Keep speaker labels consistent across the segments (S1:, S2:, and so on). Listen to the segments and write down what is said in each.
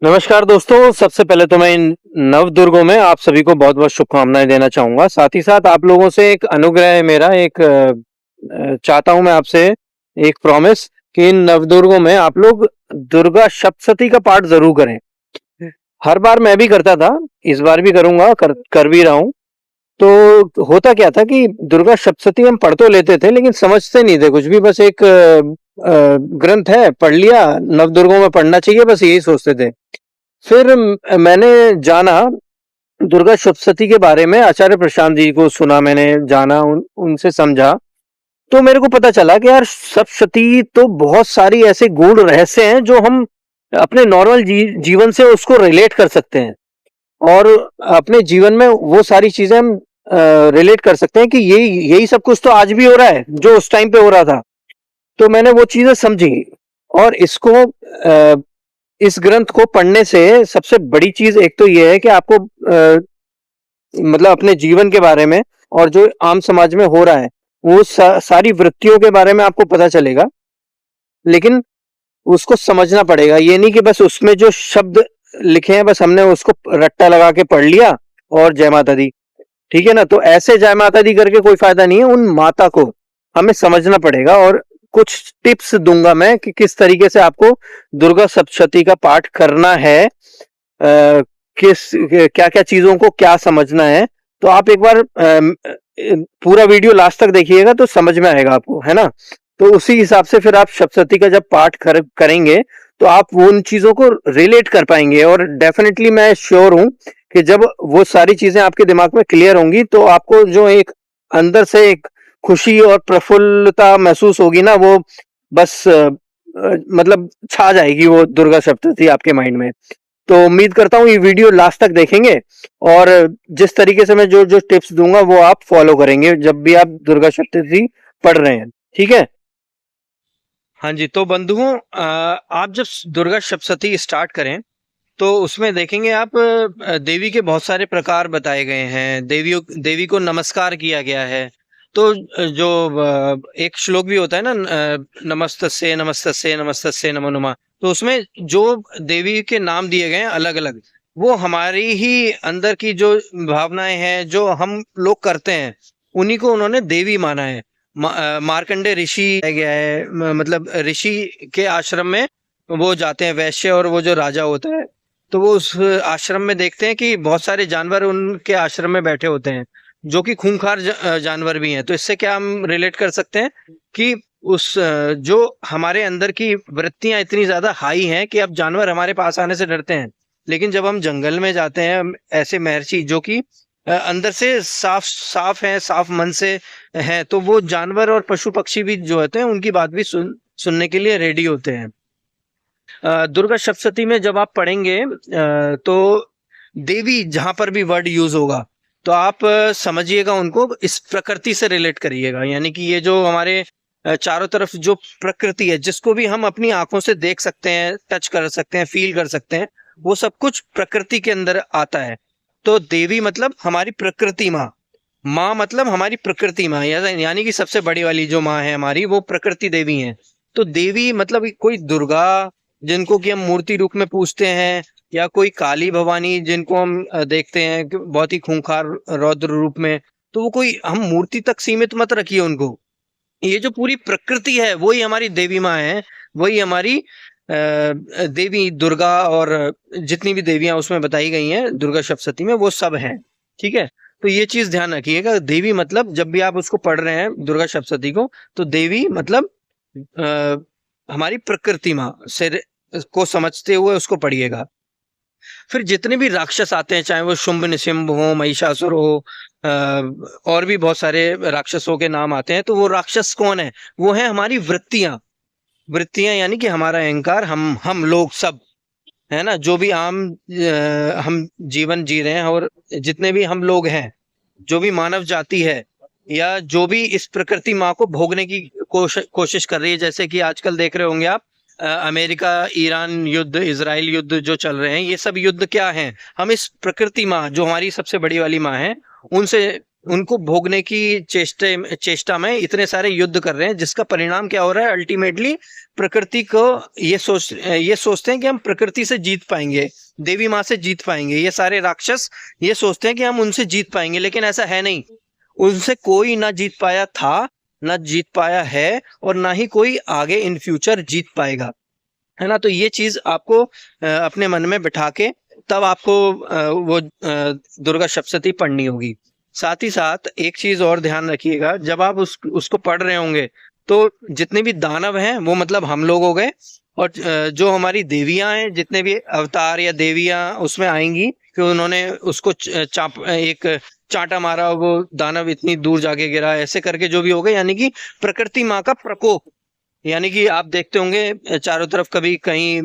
S1: नमस्कार दोस्तों, सबसे पहले तो मैं इन नवदुर्गों में आप सभी को बहुत-बहुत शुभकामनाएँ देना चाहूँगा। साथ ही साथ आप लोगों से एक अनुग्रह है मेरा चाहता हूँ मैं आपसे एक प्रॉमिस कि इन नवदुर्गों में आप लोग दुर्गा सप्तशती का पाठ ज़रूर करें। हर बार मैं भी करता था, इस बार भी करूँगा, कर भी रहा हूँ। तो होता क्या था कि दुर्गा सप्तशती हम पढ़ तो लेते थे लेकिन समझते नहीं थे कुछ भी, बस एक ग्रंथ है, पढ़ लिया, नवदुर्गों में पढ़ना चाहिए, बस यही सोचते थे। फिर मैंने जाना दुर्गा सप्तशती के बारे में, आचार्य प्रशांत जी को सुना मैंने, जाना, उनसे समझा, तो मेरे को पता चला कि यार सप्तशती तो बहुत सारी ऐसे गूढ़ रहस्य हैं जो हम अपने नॉर्मल जीवन से उसको रिलेट कर सकते हैं और अपने जीवन में वो सारी चीजें हम रिलेट कर सकते हैं कि यही यही सब कुछ तो आज भी हो रहा है जो उस टाइम पे हो रहा था। तो मैंने वो चीजें समझी और इस ग्रंथ को पढ़ने से सबसे बड़ी चीज एक तो ये है कि आपको मतलब अपने जीवन के बारे में और जो आम समाज में हो रहा है वो सारी वृत्तियों के बारे में आपको पता चलेगा। लेकिन उसको समझना पड़ेगा, ये नहीं कि बस उसमें जो शब्द लिखे हैं बस हमने उसको रट्टा लगा के पढ़ लिया और जय माता दी, ठीक है ना। तो ऐसे जय माता दी करके कोई फायदा नहीं है, उन माता को हमें समझना पड़ेगा और कुछ टिप्स दूंगा मैं कि किस तरीके से आपको दुर्गा सप्तशती का पाठ करना है, किस क्या क्या चीजों को क्या समझना है। तो आप एक बार पूरा वीडियो लास्ट तक देखिएगा तो समझ में आएगा आपको, है ना। तो उसी हिसाब से फिर आप सप्तशती का जब पाठ करेंगे तो आप वो उन चीजों को रिलेट कर पाएंगे और डेफिनेटली मैं श्योर हूं कि जब वो सारी चीजें आपके दिमाग में क्लियर होंगी तो आपको जो एक अंदर से एक खुशी और प्रफुल्लता महसूस होगी ना, वो बस मतलब छा जाएगी वो दुर्गा सप्तशती आपके माइंड में। तो उम्मीद करता हूँ ये वीडियो लास्ट तक देखेंगे और जिस तरीके से मैं जो जो टिप्स दूंगा वो आप फॉलो करेंगे जब भी आप दुर्गा सप्तशती पढ़ रहे हैं, ठीक है। हाँ जी, तो बंधुओं, आप जब दुर्गा सप्तशती स्टार्ट करें तो उसमें देखेंगे आप देवी के बहुत सारे प्रकार बताए गए हैं, देवी को नमस्कार किया गया है। तो एक श्लोक भी होता है ना, नमस्तस्ये नमस्तस्ये नमस्तस्ये नमो नमः। तो उसमें जो देवी के नाम दिए गए हैं अलग अलग, वो हमारी ही अंदर की जो भावनाएं हैं जो हम लोग करते हैं उन्हीं को उन्होंने देवी माना है। मार्कंडे ऋषि गया है, मतलब ऋषि के आश्रम में वो जाते हैं वैश्य, और वो जो राजा होता है तो वो उस आश्रम में देखते हैं कि बहुत सारे जानवर उनके आश्रम में बैठे होते हैं जो कि खूंखार जानवर भी हैं। तो इससे क्या हम रिलेट कर सकते हैं कि जो हमारे अंदर की वृत्तियां इतनी ज्यादा हाई हैं कि अब जानवर हमारे पास आने से डरते हैं, लेकिन जब हम जंगल में जाते हैं ऐसे महर्षि जो कि अंदर से साफ साफ हैं, साफ मन से हैं, तो वो जानवर और पशु पक्षी भी जो होते हैं उनकी बात भी सुनने के लिए रेडी होते हैं। दुर्गा सप्तशती में जब आप पढ़ेंगे तो देवी जहां पर भी वर्ड यूज होगा तो आप समझिएगा उनको इस प्रकृति से रिलेट करिएगा। यानी कि ये जो हमारे चारों तरफ जो प्रकृति है जिसको भी हम अपनी आंखों से देख सकते हैं, टच कर सकते हैं, फील कर सकते हैं, वो सब कुछ प्रकृति के अंदर आता है। तो देवी मतलब हमारी प्रकृति माँ, माँ मतलब हमारी प्रकृति माँ, यानी कि सबसे बड़ी वाली जो माँ है हमारी वो प्रकृति देवी है। तो देवी मतलब कोई दुर्गा जिनको कि हम मूर्ति रूप में पूजते हैं, या कोई काली भवानी जिनको हम देखते हैं कि बहुत ही खूंखार रौद्र रूप में, तो वो कोई हम मूर्ति तक सीमित मत रखिए उनको। ये जो पूरी प्रकृति है वही हमारी देवी माँ है, वही हमारी देवी दुर्गा, और जितनी भी देवियां उसमें बताई गई हैं दुर्गा सप्तशती में वो सब हैं, ठीक है। तो ये चीज ध्यान रखिएगा, देवी मतलब जब भी आप उसको पढ़ रहे हैं दुर्गा सप्तशती को, तो देवी मतलब हमारी प्रकृति माँ से को समझते हुए उसको पढ़िएगा। फिर जितने भी राक्षस आते हैं, चाहे वो शुंभ निशुंभ हो, महिषासुर हो, और भी बहुत सारे राक्षसों के नाम आते हैं, तो वो राक्षस कौन है? वो है हमारी वृत्तियां। वृत्तियां यानी कि हमारा अहंकार, हम लोग सब, है ना, जो भी हम जीवन जी रहे हैं, और जितने भी हम लोग हैं, जो भी मानव जाति है, या जो भी इस प्रकृति माँ को भोगने की कोशिश कर रही है, जैसे कि आजकल देख रहे होंगे आप, अमेरिका ईरान युद्ध, इजराइल युद्ध जो चल रहे हैं, ये सब युद्ध क्या हैं? हम इस प्रकृति माँ जो हमारी सबसे बड़ी वाली माँ है उनसे उनको भोगने की चेष्टा में इतने सारे युद्ध कर रहे हैं, जिसका परिणाम क्या हो रहा है? अल्टीमेटली प्रकृति को ये सोचते हैं कि हम प्रकृति से जीत पाएंगे, देवी माँ से जीत पाएंगे। ये सारे राक्षस ये सोचते हैं कि हम उनसे जीत पाएंगे, लेकिन ऐसा है नहीं। उनसे कोई ना जीत पाया था, ना जीत पाया है, और ना ही कोई आगे इन फ्यूचर जीत पाएगा, है ना। तो ये चीज आपको अपने मन में बिठा के तब आपको वो दुर्गा सप्तशती पढ़नी होगी। साथ ही साथ एक चीज और ध्यान रखिएगा, जब आप उसको पढ़ रहे होंगे तो जितने भी दानव हैं वो मतलब हम लोग हो गए, और जो हमारी देवियां हैं, जितने भी अवतार या देवियां उसमें आएंगी कि उन्होंने उसको एक चांटा मारा, वो दानव इतनी दूर जाके गिरा, ऐसे करके जो भी हो गए, यानी कि प्रकृति माँ का प्रकोप। यानी कि आप देखते होंगे चारों तरफ कभी कहीं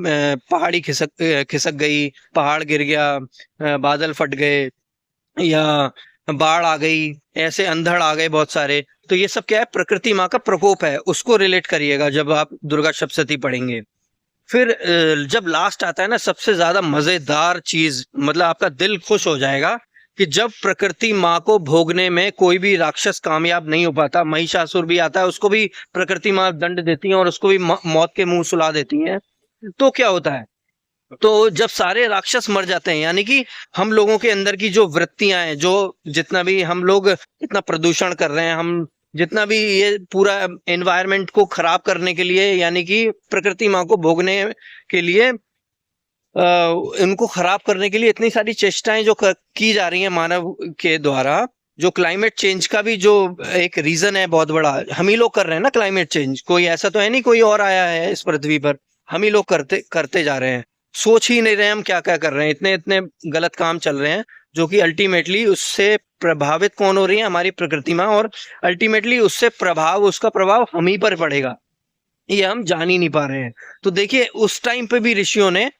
S1: पहाड़ी खिसक गई, पहाड़ गिर गया, बादल फट गए, या बाढ़ आ गई, ऐसे अंधड़ आ गए बहुत सारे। तो ये सब क्या है? प्रकृति माँ का प्रकोप है, उसको रिलेट करिएगा जब आप दुर्गा सप्तशती पढ़ेंगे। फिर जब लास्ट आता है ना, सबसे ज्यादा मजेदार चीज, मतलब आपका दिल खुश हो जाएगा कि जब प्रकृति माँ को भोगने में कोई भी राक्षस कामयाब नहीं हो पाता, महिषासुर भी आता है, उसको भी प्रकृति माँ दंड देती है और उसको भी मौत के मुंह सुला देती है। तो क्या होता है? तो जब सारे राक्षस मर जाते हैं, यानी कि हम लोगों के अंदर की जो वृत्तियां हैं, जो जितना भी हम लोग इतना प्रदूषण कर रहे हैं, हम जितना भी ये पूरा एनवायरनमेंट को खराब करने के लिए, यानी कि प्रकृति माँ को भोगने के लिए, इनको खराब करने के लिए इतनी सारी चेष्टाएं जो की जा रही हैं मानव के द्वारा, जो क्लाइमेट चेंज का भी जो एक रीजन है बहुत बड़ा, हम ही लोग कर रहे हैं ना क्लाइमेट चेंज। कोई ऐसा तो है नहीं कोई और आया है इस पृथ्वी पर, हम ही लोग करते जा रहे हैं। सोच ही नहीं रहे हम क्या क्या कर रहे हैं, इतने इतने गलत काम चल रहे हैं, जो कि अल्टीमेटली उससे प्रभावित कौन हो रही है? हमारी प्रकृति माँ, और अल्टीमेटली उससे उसका प्रभाव हम ही पर पड़ेगा, ये हम जान ही नहीं पा रहे हैं। तो देखिए उस टाइम पे भी ऋषियों ने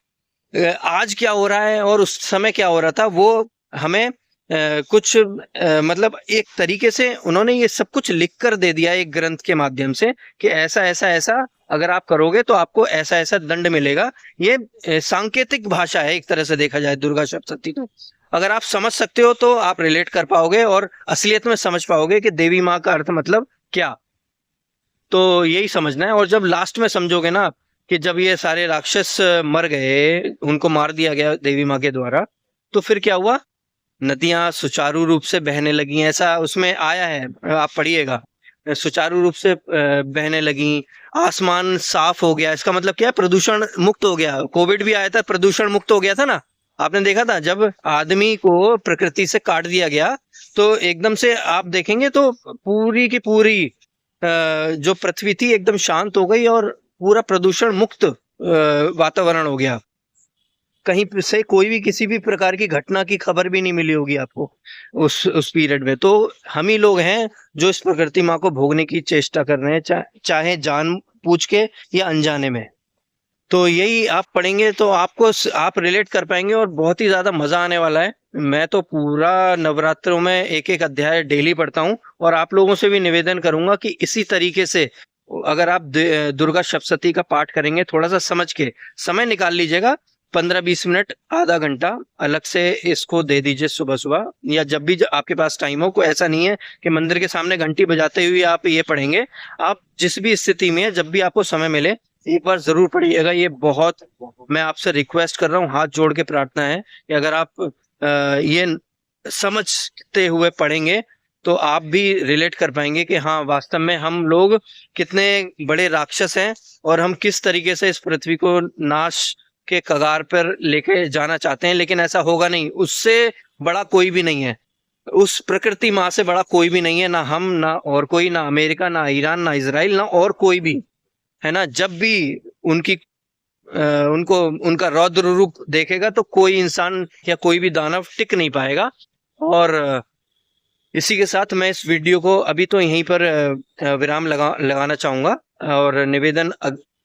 S1: आज क्या हो रहा है और उस समय क्या हो रहा था वो हमें कुछ मतलब एक तरीके से उन्होंने ये सब कुछ लिख कर दे दिया एक ग्रंथ के माध्यम से कि ऐसा ऐसा ऐसा अगर आप करोगे तो आपको ऐसा ऐसा दंड मिलेगा। ये सांकेतिक भाषा है एक तरह से देखा जाए दुर्गा सप्तशती। तो अगर आप समझ सकते हो तो आप रिलेट कर पाओगे और असलियत में समझ पाओगे कि देवी माँ का अर्थ मतलब क्या। तो यही समझना है। और जब लास्ट में समझोगे ना कि जब ये सारे राक्षस मर गए, उनको मार दिया गया देवी माँ के द्वारा, तो फिर क्या हुआ? नदियां सुचारू रूप से बहने लगी, ऐसा उसमें आया है, आप पढ़िएगा। सुचारू रूप से बहने लगी, आसमान साफ हो गया। इसका मतलब क्या है? प्रदूषण मुक्त हो गया। कोविड भी आया था, प्रदूषण मुक्त हो गया था ना, आपने देखा था। जब आदमी को प्रकृति से काट दिया गया तो एकदम से आप देखेंगे तो पूरी की पूरी जो पृथ्वी थी एकदम शांत हो गई और पूरा प्रदूषण मुक्त वातावरण हो गया। कहीं से कोई भी किसी भी प्रकार की घटना की खबर भी नहीं मिली होगी आपको उस पीरियड में। तो हम ही लोग हैं जो इस प्रकृति माँ को भोगने की चेष्टा कर रहे हैं, चाहे जान पूछ के या अनजाने में। तो यही आप पढ़ेंगे तो आप रिलेट कर पाएंगे और बहुत ही ज्यादा मजा आने वाला है। मैं तो पूरा नवरात्रों में एक एक अध्याय डेली पढ़ता हूँ और आप लोगों से भी निवेदन करूंगा कि इसी तरीके से अगर आप दुर्गा सप्तशती का पाठ करेंगे, थोड़ा सा समझ के समय निकाल लीजिएगा, 15-20 मिनट आधा घंटा अलग से इसको दे दीजिए सुबह सुबह या जब भी आपके पास टाइम हो। कोई ऐसा नहीं है कि मंदिर के सामने घंटी बजाते हुए आप ये पढ़ेंगे। आप जिस भी स्थिति में जब भी आपको समय मिले एक बार जरूर पढ़िएगा। ये बहुत, मैं आपसे रिक्वेस्ट कर रहा हूँ, हाथ जोड़ के प्रार्थना है कि अगर आप ये समझते हुए पढ़ेंगे तो आप भी रिलेट कर पाएंगे कि हाँ वास्तव में हम लोग कितने बड़े राक्षस हैं और हम किस तरीके से इस पृथ्वी को नाश के कगार पर लेके जाना चाहते हैं। लेकिन ऐसा होगा नहीं, उससे बड़ा कोई भी नहीं है, उस प्रकृति माँ से बड़ा कोई भी नहीं है। ना हम, ना और कोई, ना अमेरिका, ना ईरान, ना इजराइल, ना और कोई भी, है ना। जब भी उनका रौद्र रूप देखेगा तो कोई इंसान या कोई भी दानव टिक नहीं पाएगा। और इसी के साथ मैं इस वीडियो को अभी तो यहीं पर विराम लगाना चाहूंगा और निवेदन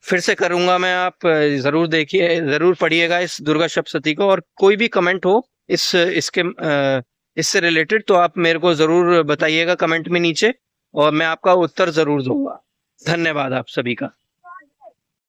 S1: फिर से करूंगा मैं, आप जरूर देखिए, जरूर पढ़िएगा इस दुर्गा सप्तशती को। और कोई भी कमेंट हो इससे रिलेटेड तो आप मेरे को जरूर बताइएगा कमेंट में नीचे और मैं आपका उत्तर जरूर दूंगा। धन्यवाद आप सभी का।